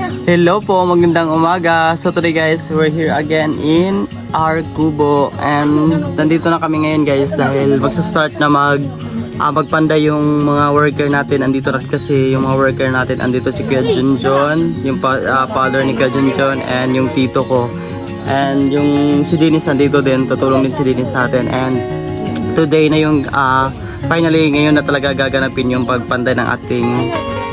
Hello po, magandang umaga. So today guys, we're here again in our kubo and nandito na kami ngayon guys dahil magsa-start na magpanda yung mga worker natin. Andito na kasi yung mga worker natin. Andito si Kuya Junjon, yung father ni Kuya Junjon and yung tito ko. And yung si Dennis andito din, tutulong din si Dennis sa atin. And today na yung finally ngayon na talaga gaganapin yung pagpanda ng ating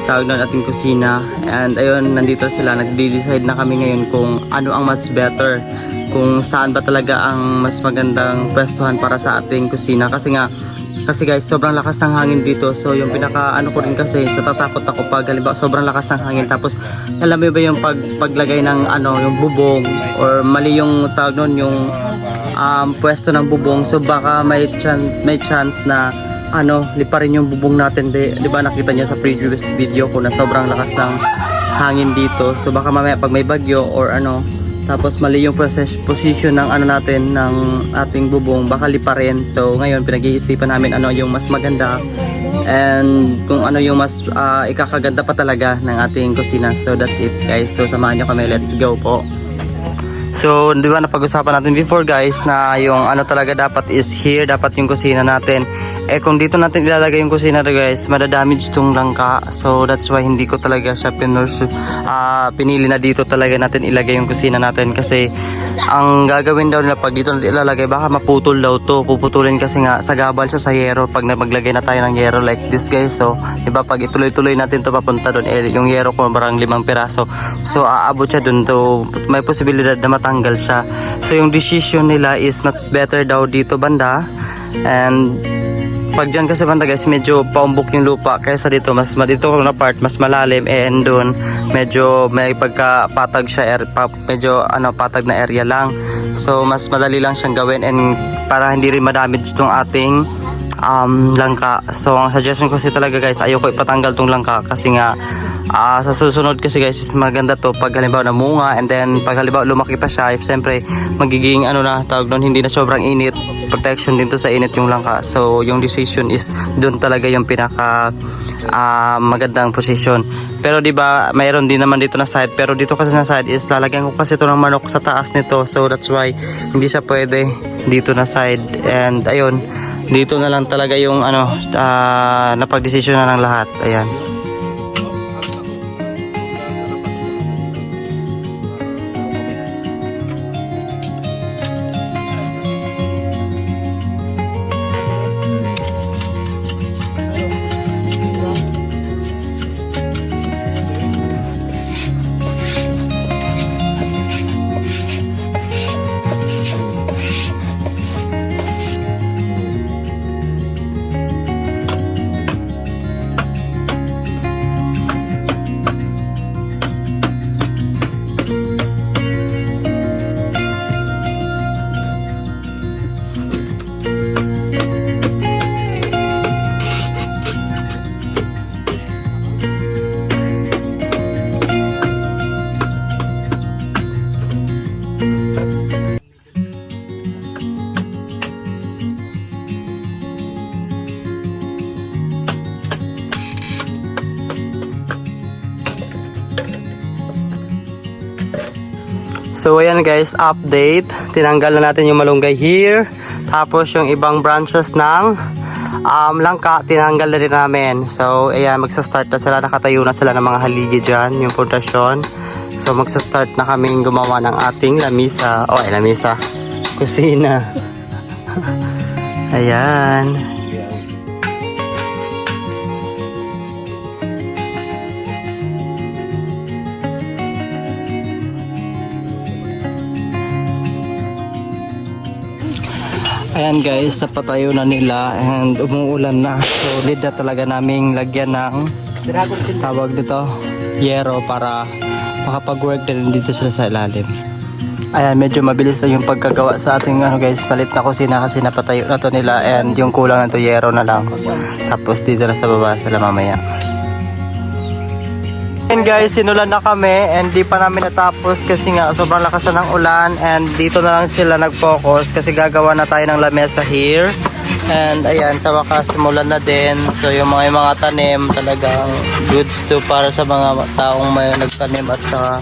tawag doon ating kusina. And ayun, nandito sila, nagde-decide na kami ngayon kung ano ang mas better, kung saan ba talaga ang mas magandang pwestuhan para sa ating kusina. Kasi guys, sobrang lakas ng hangin dito. So yung pinaka ano ko rin kasi, sa tatakot ako pag halimbawa sobrang lakas ng hangin, tapos alam mo ba yung paglagay ng yung bubong or mali yung tawag doon, yung pwesto ng bubong. So baka may chance na liparin yung bubong natin. Di ba nakita niyo sa previous video ko na sobrang lakas ng hangin dito. So baka mamaya pag may bagyo or tapos mali yung position ng natin ng ating bubong, baka liparin. So ngayon pinag-iisipan namin ano yung mas maganda and kung ano yung mas ikakaganda pa talaga ng ating kusina. So that's it guys. So samahan niyo kami, let's go po. So, di ba napag-usapan natin before guys na yung talaga dapat is here, dapat yung kusina natin. Eh kung dito natin ilalagay yung kusina guys, madadamage tong langka. So that's why hindi ko talaga siya pinili na dito talaga natin ilagay yung kusina natin. Kasi ang gagawin daw nila pag dito natin ilalagay, baka maputol daw to. Puputulin kasi nga sagabal siya sa yero pag maglagay na tayo ng yero like this guys. So di ba pag ituloy-tuloy natin to papunta doon, yung yero ko parang 5 piraso. So aabot siya doon to, may posibilidad na matanggal siya. So yung decision nila is much better daw dito banda. And pag dyan kasi banda guys, medyo paumbok yung lupa kaysa dito. Dito na part mas malalim, and doon medyo may pagkapatag siya, medyo patag na area lang. So mas madali lang siyang gawin and para hindi rin madamage tong ating langka. So ang suggestion ko kasi talaga guys, ayoko ipatanggal tong langka kasi nga sa susunod kasi guys is maganda to pag halimbawa namunga, and then pag halimbawa lumaki pa siya, siyempre magiging tawag doon, hindi na sobrang init, protection din to sa init yung langka. So yung decision is doon talaga yung pinaka magandang position. Pero di ba mayroon din naman dito na side, pero dito kasi na side is lalagyan ko kasi to ng manok sa taas nito. So that's why hindi siya pwede dito na side. And ayun, dito na lang talaga yung napag-decision na ng lahat. Ayan. So ayan guys, update. Tinanggal na natin yung malunggay here. Tapos yung ibang branches ng langka, tinanggal na rin namin. So ayan, magsa-start na sila. Nakatayo na sila ng mga haligi dyan, yung pundasyon. So magsa-start na kaming gumawa ng ating lamisa. Lamisa, kusina. Ayan. Ayan guys, napatayo na nila and umuulan na. So need na talaga naming lagyan ng tawag dito, yero, para makapag-work din dito sila sa ilalim. Ayan, medyo mabilis na yung pagkagawa sa ating guys, palit na kusina kasi napatayo na to nila, and yung kulang na to yero na lang. Tapos dito na sa baba sila mamaya. And guys, sinulan na kami and di pa namin natapos kasi nga sobrang lakas na ng ulan, and dito na lang sila nag-focus kasi gagawa na tayo ng lamesa here. And ayan, sa wakas tumulan na din. So yung mga tanim talagang goods to para sa mga taong may nagtanim at saka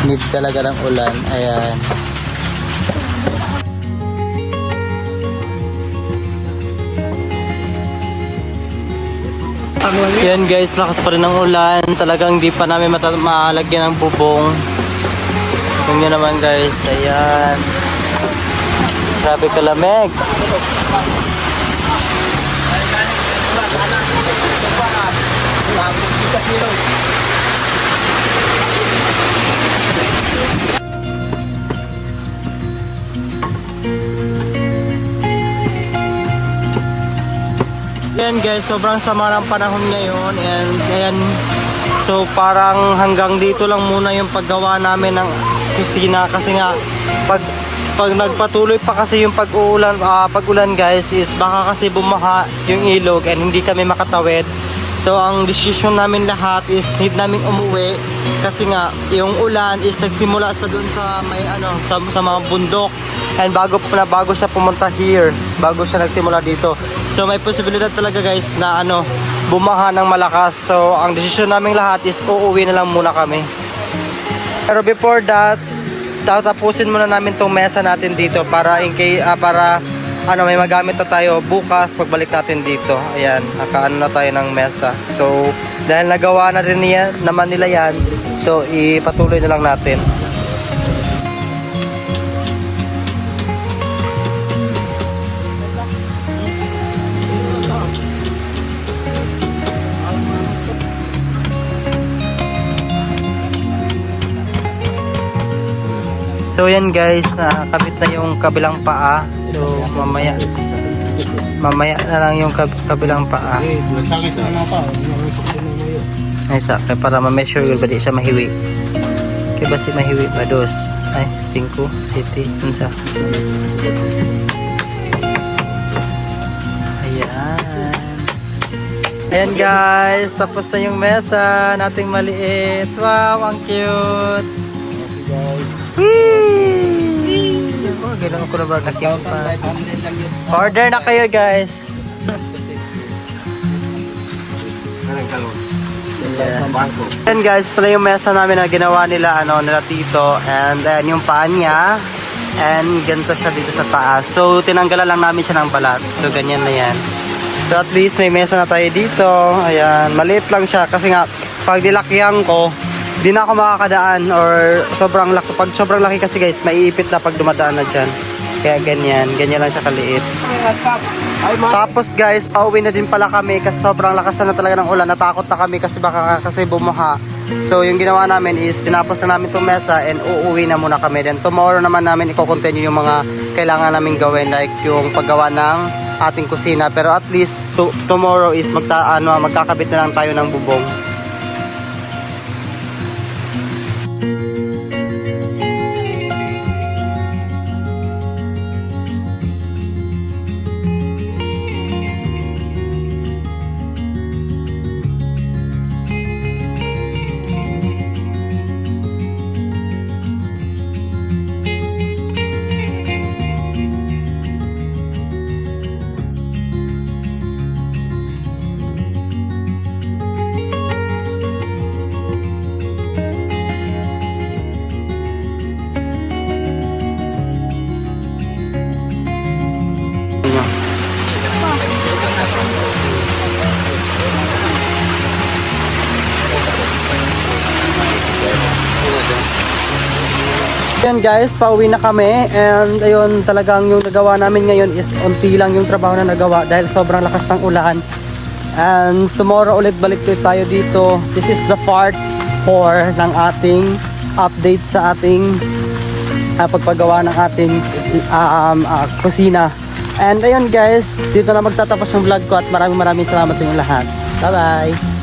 need talaga ng ulan. Ayan. Yan guys, lakas pa rin ng ulan. Talagang di pa namin malagyan ng bubong. Yun yun naman guys. Ayan. Grabe kalamig. Yan guys, sobrang sama ng panahon ngayon. And ayan, so parang hanggang dito lang muna yung paggawa namin ng kusina kasi nga pag nagpatuloy pa kasi yung pag-ulan guys is baka kasi bumaha yung ilog and hindi kami makatawid. So ang decision namin lahat is need naming umuwi kasi nga yung ulan is nagsimula sa doon sa may sa mga bundok and bago siya pumunta here, bago siya nagsimula dito. So may posibilidad talaga guys na bumaha ng malakas. So ang decision namin lahat is uuwi na lang muna kami. Pero before that, tatapusin muna namin tong mesa natin dito para may magamit na tayo bukas pagbalik natin dito. Ayan, nakaano na tayo ng mesa. So dahil nagawa na rin naman nila yan, so ipatuloy na lang natin. So yan guys, nakakabit na yung kabilang paa. So mamaya na lang yung kabilang paa. Ay sakay para ma-measure ba di siya mahiwi. Kaya ba si mahiwi ba dos? Ay 5, 7, unsa. Ayan guys, tapos na yung mesa nating maliit. Wow, ang cute. Whee! Ganoon ko na ba nakiyak pa. Order na kayo guys. Ayan guys, ito na yung mesa namin na ginawa nila tito. And ayan yung paan niya. And ganito siya dito sa taas. So tinanggalan lang namin siya ng balat. So ganyan na yan. So at least may mesa na tayo dito. Ayan, maliit lang siya kasi nga pag nilakihan ko, di na ako makakadaan or sobrang laki. Pag sobrang laki kasi guys, maiipit na pag dumadaan na dyan. Kaya ganyan lang siya kaliit. Tapos guys, pauwi na din pala kami kasi sobrang lakas na talaga ng ulan. Natakot na kami kasi baka kasi bumaha. So yung ginawa namin is tinapos na namin itong mesa and uuwi na muna kami. Then tomorrow naman namin i-continue yung mga kailangan namin gawin, like yung paggawa ng ating kusina. Pero at least tomorrow is magkakabit na lang tayo ng bubong. Yan guys, pauwi na kami and ayun talagang yung nagawa namin ngayon is unti lang yung trabaho na nagawa dahil sobrang lakas ng ulan. And tomorrow ulit balik tayo dito. This is the part 4 ng ating update sa ating pagpagawa ng ating kusina. And ayun guys, dito na magtatapos yung vlog ko at maraming salamat sa inyo lahat. Bye bye!